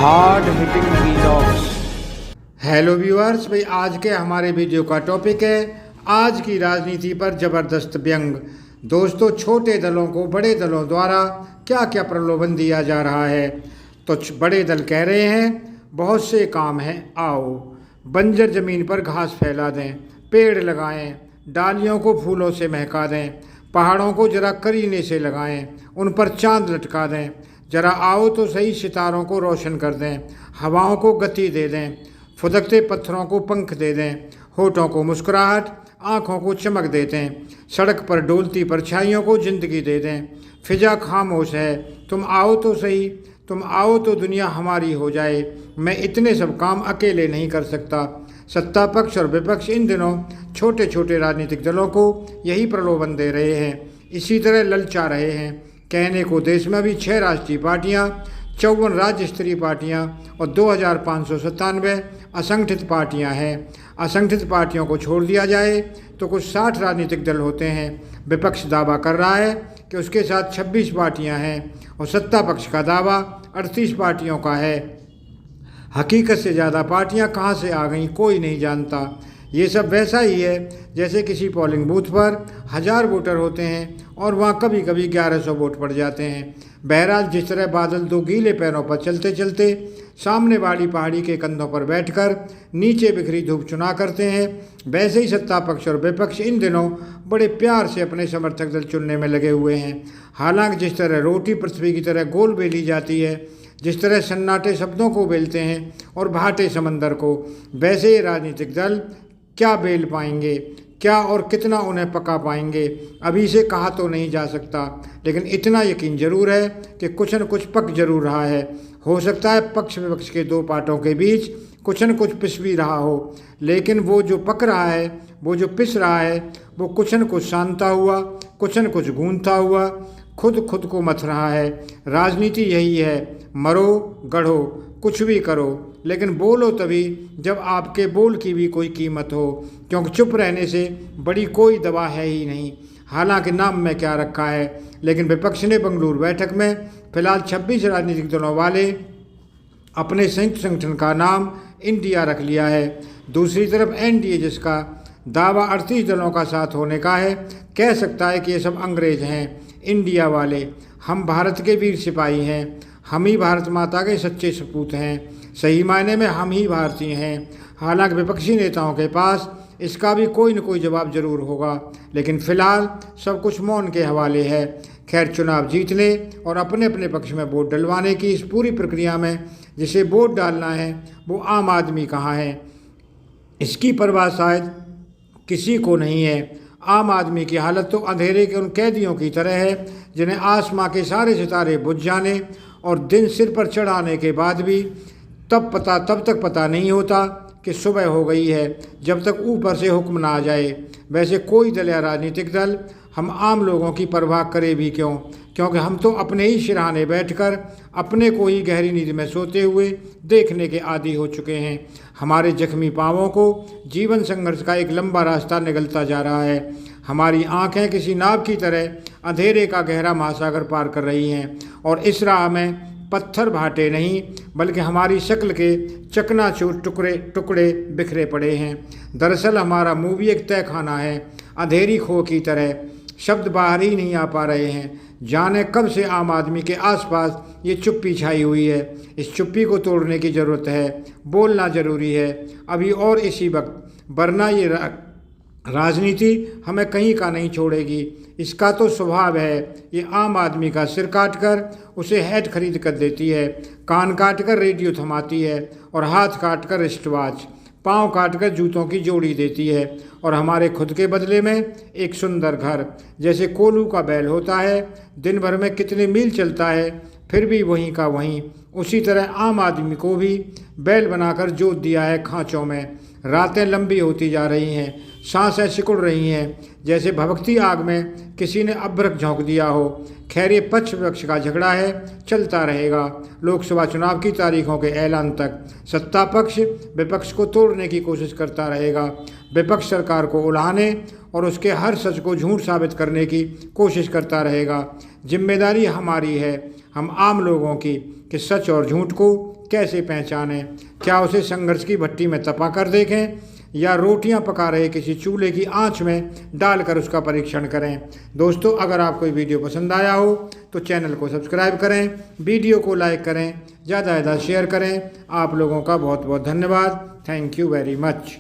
Hard hitting vlogs. Hello viewers, भाई आज के हमारे वीडियो का टॉपिक है आज की राजनीति पर जबरदस्त व्यंग। दोस्तों, छोटे दलों को बड़े दलों द्वारा क्या क्या प्रलोभन दिया जा रहा है। तो बड़े दल कह रहे हैं बहुत से काम हैं, आओ बंजर ज़मीन पर घास फैला दें, पेड़ लगाएं, डालियों को फूलों से महका दें, पहाड़ों को जरा करीने से लगाएं, उन पर चांद लटका दें, जरा आओ तो सही सितारों को रोशन कर दें, हवाओं को गति दे दें, फुदकते पत्थरों को पंख दे दें, होठों को मुस्कुराहट, आँखों को चमक दे दें, सड़क पर डोलती परछाइयों को ज़िंदगी दे दें। फिजा खामोश है, तुम आओ तो सही, तुम आओ तो दुनिया हमारी हो जाए। मैं इतने सब काम अकेले नहीं कर सकता। सत्ता पक्ष और विपक्ष इन दिनों छोटे छोटे राजनीतिक दलों को यही प्रलोभन दे रहे हैं, इसी तरह ललचा रहे हैं। कहने को देश में अभी 6 राष्ट्रीय पार्टियां, 54 राज्य स्तरीय पार्टियां और 2597 असंगठित पार्टियां हैं। असंगठित पार्टियों को छोड़ दिया जाए तो कुछ 60 राजनीतिक दल होते हैं। विपक्ष दावा कर रहा है कि उसके साथ 26 पार्टियां हैं और सत्ता पक्ष का दावा 38 पार्टियों का है। हकीकत से ज़्यादा पार्टियां कहां से आ गईं कोई नहीं जानता। ये सब वैसा ही है जैसे किसी पोलिंग बूथ पर 1000 वोटर होते हैं और वहाँ कभी कभी 1100 वोट पड़ जाते हैं। बहरहाल, जिस तरह बादल 2 गीले पैरों पर चलते चलते सामने वाली पहाड़ी के कंधों पर बैठकर नीचे बिखरी धूप चुना करते हैं, वैसे ही सत्ता पक्ष और विपक्ष इन दिनों बड़े प्यार से अपने समर्थक दल चुनने में लगे हुए हैं। हालांकि जिस तरह रोटी पृथ्वी की तरह गोल बेली जाती है, जिस तरह सन्नाटे शब्दों को बेलते हैं और भाटे समंदर को, वैसे ये राजनीतिक दल क्या बेल पाएंगे, क्या और कितना उन्हें पका पाएंगे, अभी से कहा तो नहीं जा सकता। लेकिन इतना यकीन जरूर है कि कुछ न कुछ पक जरूर रहा है। हो सकता है पक्ष विपक्ष के 2 पार्टों के बीच कुछ न कुछ पिस भी रहा हो, लेकिन वो जो पक रहा है, वो जो पिस रहा है, वो कुछ न कुछ शांता हुआ, कुछ न कुछ गूंथता हुआ खुद को मथ रहा है। राजनीति यही है, मरो गढ़ो कुछ भी करो, लेकिन बोलो तभी जब आपके बोल की भी कोई कीमत हो, क्योंकि चुप रहने से बड़ी कोई दवा है ही नहीं। हालांकि नाम में क्या रखा है, लेकिन विपक्ष ने बंगलुरु बैठक में फिलहाल 26 राजनीतिक दलों वाले अपने संयुक्त संगठन का नाम इंडिया रख लिया है। दूसरी तरफ एनडीए, जिसका दावा 38 दलों का साथ होने का है, कह सकता है कि ये सब अंग्रेज हैं। इंडिया वाले, हम भारत के वीर सिपाही हैं, हम ही भारत माता के सच्चे सपूत हैं, सही मायने में हम ही भारतीय हैं। हालांकि विपक्षी नेताओं के पास इसका भी कोई न कोई जवाब जरूर होगा, लेकिन फिलहाल सब कुछ मौन के हवाले है। खैर, चुनाव जीतने और अपने अपने पक्ष में वोट डलवाने की इस पूरी प्रक्रिया में जिसे वोट डालना है वो आम आदमी कहाँ है, इसकी परवाह शायद किसी को नहीं है। आम आदमी की हालत तो अंधेरे के उन कैदियों की तरह है जिन्हें आसमां के सारे सितारे बुझ जाने और दिन सिर पर चढ़ाने के बाद भी तब तक पता नहीं होता कि सुबह हो गई है, जब तक ऊपर से हुक्म ना आ जाए। वैसे कोई दल या राजनीतिक दल हम आम लोगों की परवाह करे भी क्यों, क्योंकि हम तो अपने ही सिरहाने बैठकर अपने को ही गहरी नींद में सोते हुए देखने के आदी हो चुके हैं। हमारे जख्मी पांवों को जीवन संघर्ष का एक लंबा रास्ता निगलता जा रहा है। हमारी आंखें किसी नाव की तरह अंधेरे का गहरा महासागर पार कर रही हैं और इस राह में पत्थर भाटे नहीं बल्कि हमारी शक्ल के चकनाचूर टुकड़े बिखरे पड़े हैं। दरअसल हमारा मुंह भी एक तय खाना है, अंधेरी खो की तरह, शब्द बाहर ही नहीं आ पा रहे हैं। जाने कब से आम आदमी के आसपास ये चुप्पी छाई हुई है। इस चुप्पी को तोड़ने की ज़रूरत है, बोलना ज़रूरी है अभी और इसी वक्त, वरना ये राजनीति हमें कहीं का नहीं छोड़ेगी। इसका तो स्वभाव है, ये आम आदमी का सिर काटकर उसे हैट खरीद कर देती है, कान काटकर रेडियो थमाती है और हाथ काटकर रिस्टवॉच, पाँव काटकर जूतों की जोड़ी देती है और हमारे खुद के बदले में एक सुंदर घर। जैसे कोलू का बैल होता है, दिन भर में कितने मील चलता है फिर भी वहीं का वहीं, उसी तरह आम आदमी को भी बैल बनाकर जोत दिया है खांचों में। रातें लंबी होती जा रही हैं, सांसें सिकुड़ रही हैं, जैसे भभकती आग में किसी ने अभ्रक झोंक दिया हो। खैर, ये पक्ष विपक्ष का झगड़ा है, चलता रहेगा लोकसभा चुनाव की तारीखों के ऐलान तक। सत्ता पक्ष विपक्ष को तोड़ने की कोशिश करता रहेगा। विपक्ष सरकार को उलाहने और उसके हर सच को झूठ साबित करने की कोशिश करता रहेगा। जिम्मेदारी हमारी है, हम आम लोगों की, कि सच और झूठ को कैसे पहचानें। क्या उसे संघर्ष की भट्टी में तपा कर देखें या रोटियां पका रहे किसी चूल्हे की आंच में डालकर उसका परीक्षण करें। दोस्तों, अगर आपको ये वीडियो पसंद आया हो तो चैनल को सब्सक्राइब करें, वीडियो को लाइक करें, ज़्यादा से ज़्यादा शेयर करें। आप लोगों का बहुत बहुत धन्यवाद। Thank you very much.